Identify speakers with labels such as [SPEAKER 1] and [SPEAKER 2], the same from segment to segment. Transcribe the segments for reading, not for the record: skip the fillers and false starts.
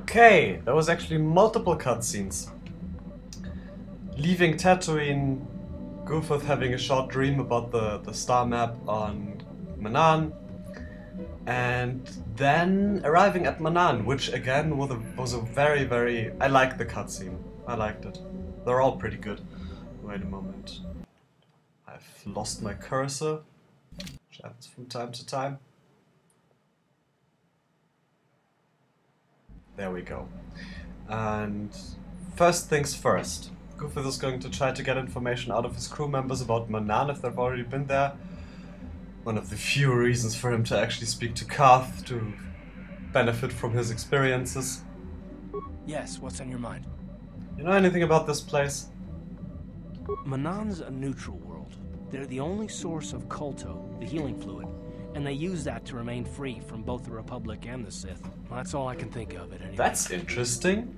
[SPEAKER 1] Okay, there was actually multiple cutscenes. Leaving Tatooine, Goofuth having a short dream about the star map on Manaan, and then arriving at Manaan, which again was a very... I liked the cutscene. I liked it. They're all pretty good. Wait a moment. I've lost my cursor, which happens from time to time. There we go. And first things first. Goofuth is going to try to get information out of his crew members about Manaan if they've already been there. One of the few reasons for him to actually speak to Koth, to benefit from his experiences.
[SPEAKER 2] Yes, what's on your mind?
[SPEAKER 1] You know anything about this place?
[SPEAKER 2] Manaan's a neutral world. They're the only source of KotOR, the healing fluid, and they use that to remain free from both the Republic and the Sith. Well, that's all I can think of it anyway.
[SPEAKER 1] That's interesting.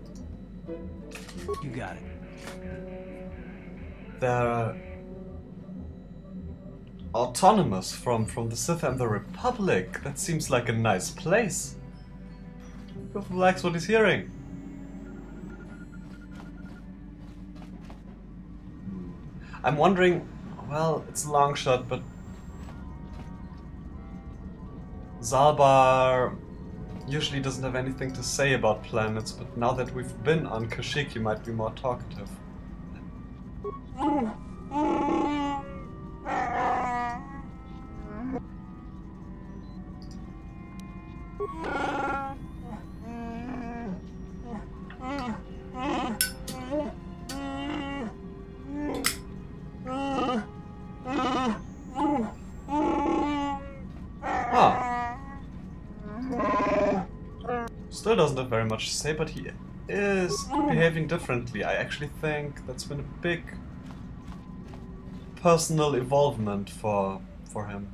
[SPEAKER 2] You got it.
[SPEAKER 1] They're autonomous from the Sith and the Republic. That seems like a nice place. Goofuth likes what he's hearing. I'm wondering, well, it's a long shot, but Zalbar usually doesn't have anything to say about planets, but now that we've been on Kashyyyk, he might be more talkative. Still doesn't have very much to say, but he is behaving differently. I actually think that's been a big personal evolvement for him.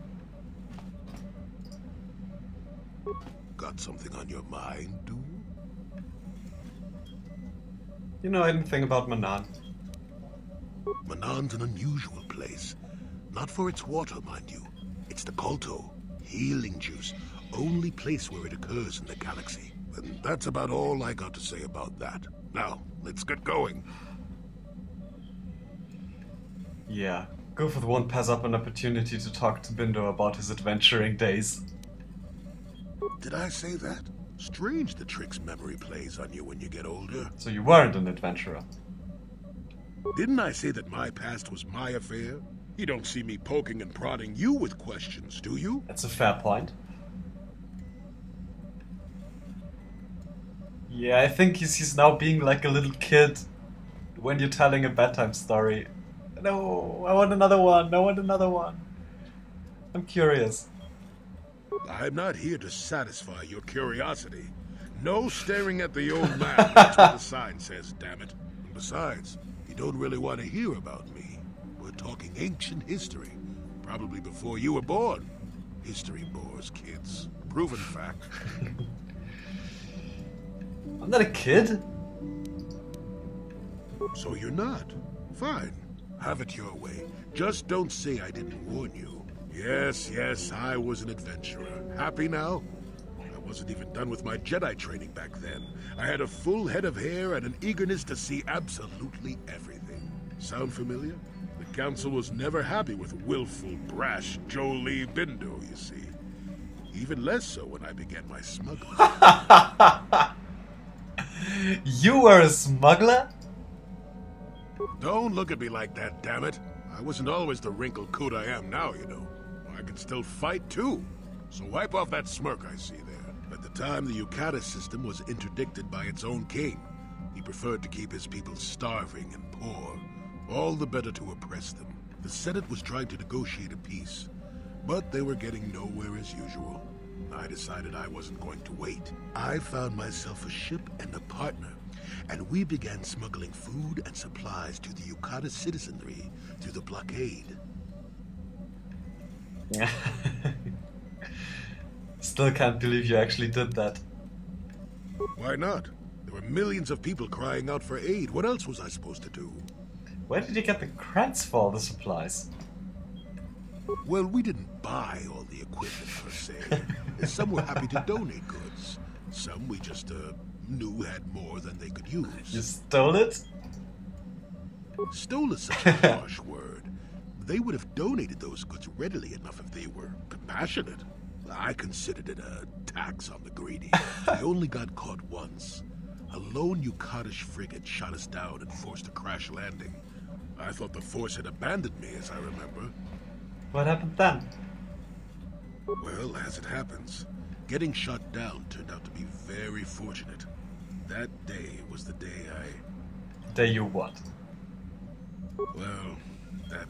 [SPEAKER 3] Got something on your mind, dude?
[SPEAKER 1] You know anything about Manaan?
[SPEAKER 3] Manaan's an unusual place. Not for its water, mind you. It's the KotOR, healing juice. Only place where it occurs in the galaxy. And that's about all I got to say about that. Now, let's get going.
[SPEAKER 1] Yeah, Goofuth won't pass up an opportunity to talk to Bindo about his adventuring days.
[SPEAKER 3] Did I say that? Strange the tricks memory plays on you when you get older.
[SPEAKER 1] So you weren't an adventurer.
[SPEAKER 3] Didn't I say that my past was my affair? You don't see me poking and prodding you with questions, do you?
[SPEAKER 1] That's a fair point. Yeah, I think he's now being like a little kid when you're telling a bedtime story. No, I want another one. I want another one. I'm curious.
[SPEAKER 3] I'm not here to satisfy your curiosity. No staring at the old man. That's what the sign says, damn it. And besides, you don't really want to hear about me. We're talking ancient history. Probably before you were born. History bores kids. Proven fact.
[SPEAKER 1] I'm not a kid.
[SPEAKER 3] So you're not. Fine. Have it your way. Just don't say I didn't warn you. Yes, I was an adventurer. Happy now? I wasn't even done with my Jedi training back then. I had a full head of hair and an eagerness to see absolutely everything. Sound familiar? The Council was never happy with willful, brash Jolie Bindo, you see. Even less so when I began my smuggling.
[SPEAKER 1] You were a smuggler?
[SPEAKER 3] Don't look at me like that, damn it. I wasn't always the wrinkled coot I am now, you know. I can still fight, too. So wipe off that smirk I see there. At the time, the Yukata system was interdicted by its own king. He preferred to keep his people starving and poor, all the better to oppress them. The Senate was trying to negotiate a peace, but they were getting nowhere as usual. I decided I wasn't going to wait. I found myself a ship and a partner, and we began smuggling food and supplies to the Yukata citizenry through the blockade.
[SPEAKER 1] Still can't believe you actually did that.
[SPEAKER 3] Why not? There were millions of people crying out for aid. What else was I supposed to do?
[SPEAKER 1] Where did you get the credits for all the supplies?
[SPEAKER 3] Well, we didn't buy all the equipment per se. Some were happy to donate goods. Some we just knew had more than they could use.
[SPEAKER 1] You stole it?
[SPEAKER 3] Stole is such a harsh word. They would have donated those goods readily enough if they were compassionate. I considered it a tax on the greedy. We only got caught once. A lone Ukadish frigate shot us down and forced a crash landing. I thought the force had abandoned me, as I remember.
[SPEAKER 1] What happened then?
[SPEAKER 3] Well, as it happens, getting shot down turned out to be very fortunate. That day was the day
[SPEAKER 1] Day you what?
[SPEAKER 3] Well, that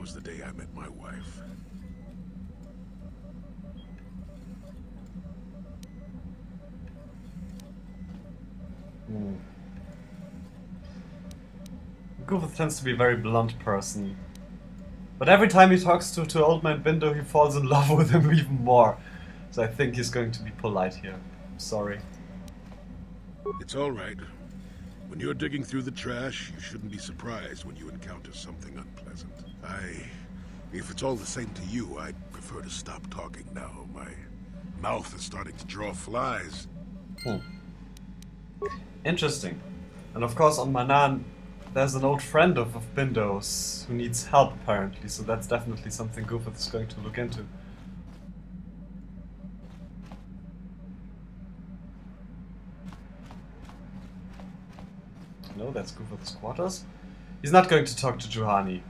[SPEAKER 3] was the day I met my wife.
[SPEAKER 1] Goofuth tends to be a very blunt person. But every time he talks to Old Man Bindo, he falls in love with him even more. So I think he's going to be polite here. Sorry.
[SPEAKER 3] It's all right. When you're digging through the trash, you shouldn't be surprised when you encounter something unpleasant. If it's all the same to you, I'd prefer to stop talking now. My mouth is starting to draw flies.
[SPEAKER 1] Interesting. And of course on Manan, there's an old friend of Bindo's who needs help apparently, so that's definitely something Goofuth is going to look into. No, that's Goofuth's quarters. He's not going to talk to Juhani.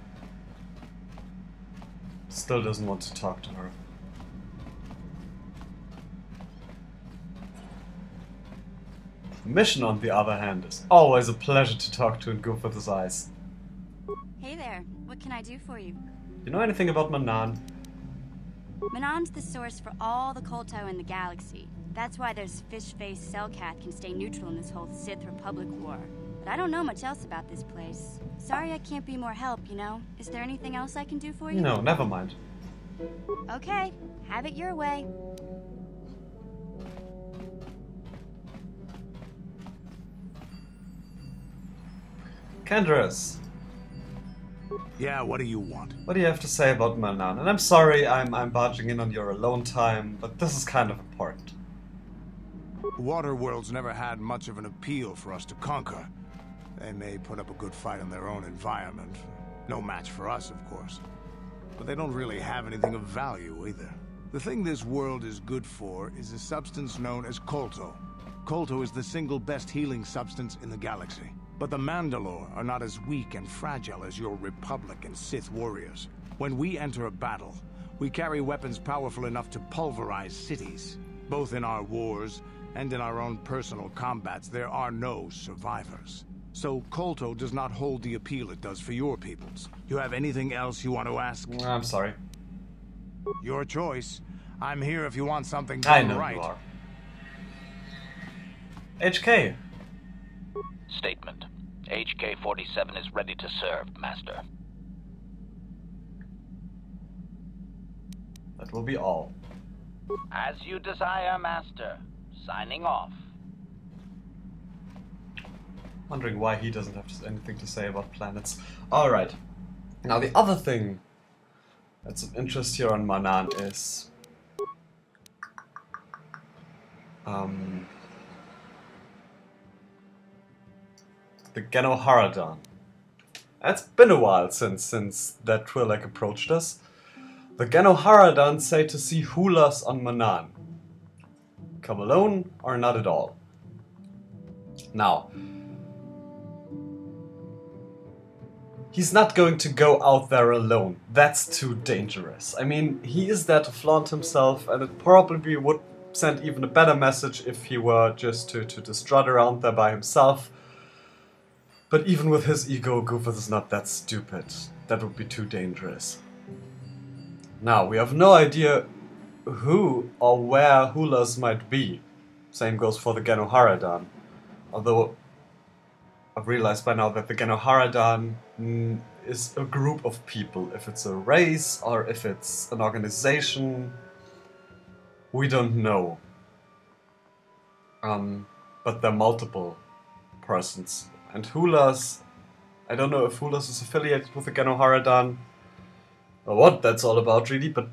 [SPEAKER 1] Still doesn't want to talk to her. Mission, on the other hand, is always a pleasure to talk to in Goofuth's eyes.
[SPEAKER 4] Hey there, what can I do for you?
[SPEAKER 1] You know anything about Manan?
[SPEAKER 4] Manon's the source for all the KotOR in the galaxy. That's why this fish-faced Selkath can stay neutral in this whole Sith Republic war. But I don't know much else about this place. Sorry I can't be more help, you know? Is there anything else I can do for you?
[SPEAKER 1] No, never mind.
[SPEAKER 4] Okay, have it your way.
[SPEAKER 1] Kendris,
[SPEAKER 5] Yeah, what do you want?
[SPEAKER 1] what do you have to say about Manan? And I'm sorry I'm barging in on your alone time, but this is kind of important.
[SPEAKER 5] Waterworld's never had much of an appeal for us to conquer. They may put up a good fight in their own environment. No match for us, of course. But they don't really have anything of value either. The thing this world is good for is a substance known as KotOR. KotOR is the single best healing substance in the galaxy. But the Mandalore are not as weak and fragile as your Republic and Sith warriors. When we enter a battle, we carry weapons powerful enough to pulverize cities. Both in our wars and in our own personal combats, there are no survivors. So KotOR does not hold the appeal it does for your peoples. You have anything else you want to ask?
[SPEAKER 1] I'm sorry.
[SPEAKER 5] Your choice. I'm here if you want something
[SPEAKER 1] I
[SPEAKER 5] done
[SPEAKER 1] know
[SPEAKER 5] right.
[SPEAKER 1] you are. HK.
[SPEAKER 6] Statement. HK-47 is ready to serve, Master.
[SPEAKER 1] That will be all.
[SPEAKER 6] As you desire, Master. Signing off.
[SPEAKER 1] Wondering why he doesn't have anything to say about planets. Alright. Now the other thing that's of interest here on Manan is... the Genoharadan. It's been a while since that Twi'lek approached us. The Genoharadan say to see Hulas on Manan. Come alone or not at all. Now, he's not going to go out there alone. That's too dangerous. I mean, he is there to flaunt himself, and it probably would send even a better message if he were just to strut around there by himself. But even with his ego, Goofuth is not that stupid. That would be too dangerous. Now, we have no idea who or where Hulas might be. Same goes for the Genoharadan. Although, I've realized by now that the Genoharadan is a group of people. If it's a race or if it's an organization, we don't know. But they're multiple persons. And Hulas, I don't know if Hulas is affiliated with the Genoharadan, or what that's all about really, but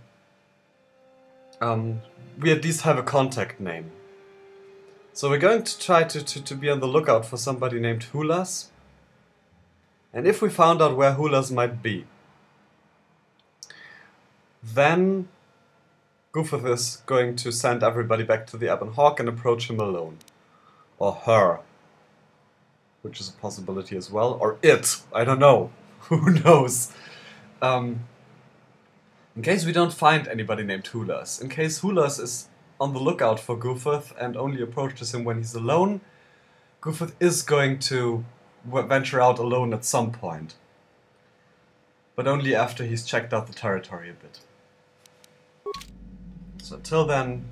[SPEAKER 1] we at least have a contact name. So we're going to try to be on the lookout for somebody named Hulas. And if we found out where Hulas might be, then Goofuth is going to send everybody back to the Ebon Hawk and approach him alone. Or her. Which is a possibility as well. Or it. I don't know. Who knows? In case we don't find anybody named Hulas. In case Hulas is on the lookout for Goofuth and only approaches him when he's alone, Goofuth is going to venture out alone at some point. But only after he's checked out the territory a bit. So until then,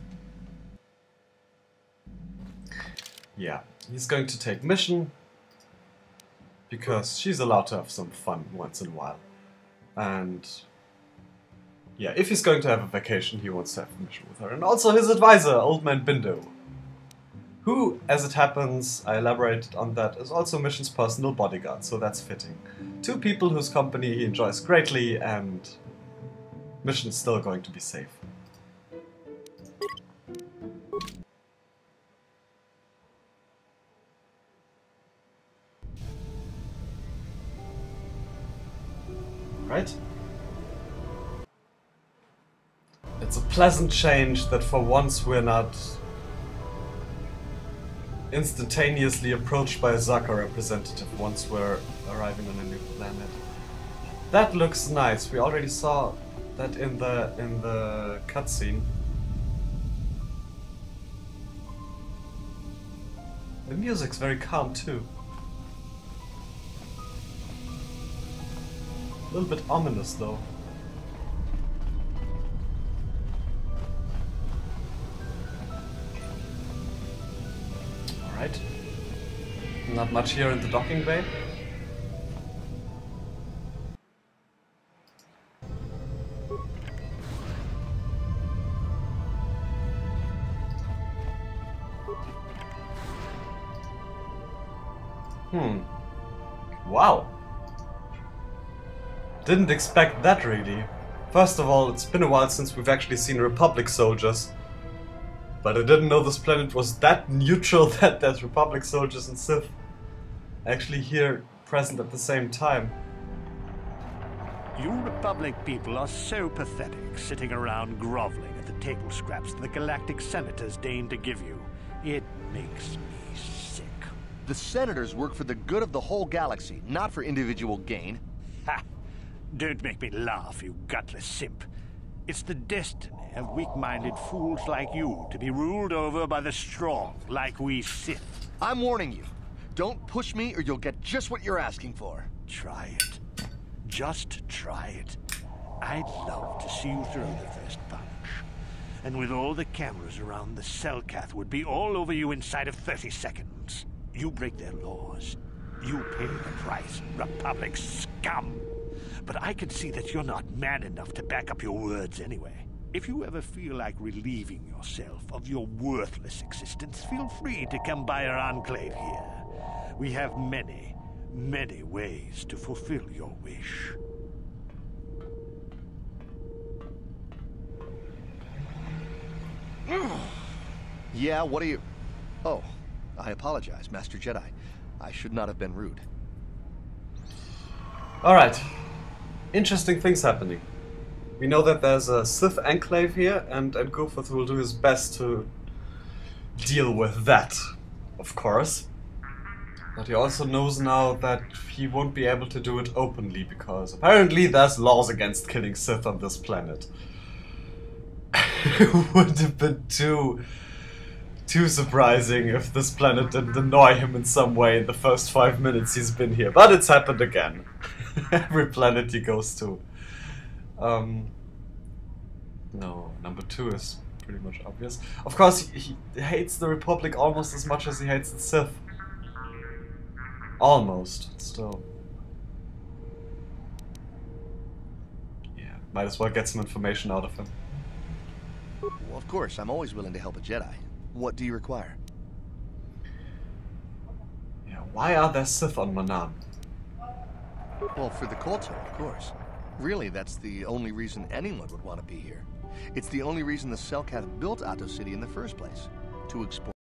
[SPEAKER 1] yeah, he's going to take mission, because she's allowed to have some fun once in a while. And yeah, if he's going to have a vacation, he wants to have a mission with her. And also his advisor, Old Man Bindo, who, as it happens, I elaborated on that, is also Mission's personal bodyguard, so that's fitting. Two people whose company he enjoys greatly, and Mission's still going to be safe. Right? It's a pleasant change that for once we're not instantaneously approached by a Zaka representative once we're arriving on a new planet. That looks nice. We already saw that in the cutscene. The music's very calm too. A little bit ominous though. Alright. Not much here in the docking bay. Wow. Didn't expect that really. First of all, it's been a while since we've actually seen Republic soldiers. But I didn't know this planet was that neutral that there's Republic soldiers and Sith actually here present at the same time.
[SPEAKER 7] You Republic people are so pathetic, sitting around groveling at the table scraps the galactic senators deign to give you. It makes me sick.
[SPEAKER 8] The senators work for the good of the whole galaxy, not for individual gain.
[SPEAKER 7] Ha! Don't make me laugh, you gutless simp. It's the destiny of weak-minded fools like you to be ruled over by the strong, like we Sith.
[SPEAKER 8] I'm warning you. Don't push me or you'll get just what you're asking for.
[SPEAKER 7] Try it. Just try it. I'd love to see you throw the first punch. And with all the cameras around, the Selkath would be all over you inside of 30 seconds. You break their laws. You pay the price, Republic scum. But I can see that you're not man enough to back up your words anyway. If you ever feel like relieving yourself of your worthless existence, feel free to come by our enclave here. We have many, many ways to fulfill your wish.
[SPEAKER 8] Yeah, what are you... Oh, I apologize, Master Jedi. I should not have been rude.
[SPEAKER 1] Alright. Interesting things happening. We know that there's a Sith enclave here, and Goofuth will do his best to deal with that, of course. But he also knows now that he won't be able to do it openly, because apparently there's laws against killing Sith on this planet. It would have been too surprising if this planet didn't annoy him in some way in the first 5 minutes he's been here. But it's happened again. Every planet he goes to. No, number 2 is pretty much obvious. Of course, he hates the Republic almost as much as he hates the Sith. Almost, still. Yeah, might as well get some information out of him.
[SPEAKER 8] Well, of course, I'm always willing to help a Jedi. What do you require?
[SPEAKER 1] Yeah, why are there Sith on Manaan?
[SPEAKER 8] Well, for the KotOR, of course. Really, that's the only reason anyone would want to be here. It's the only reason the Selkath built Atto City in the first place. To explore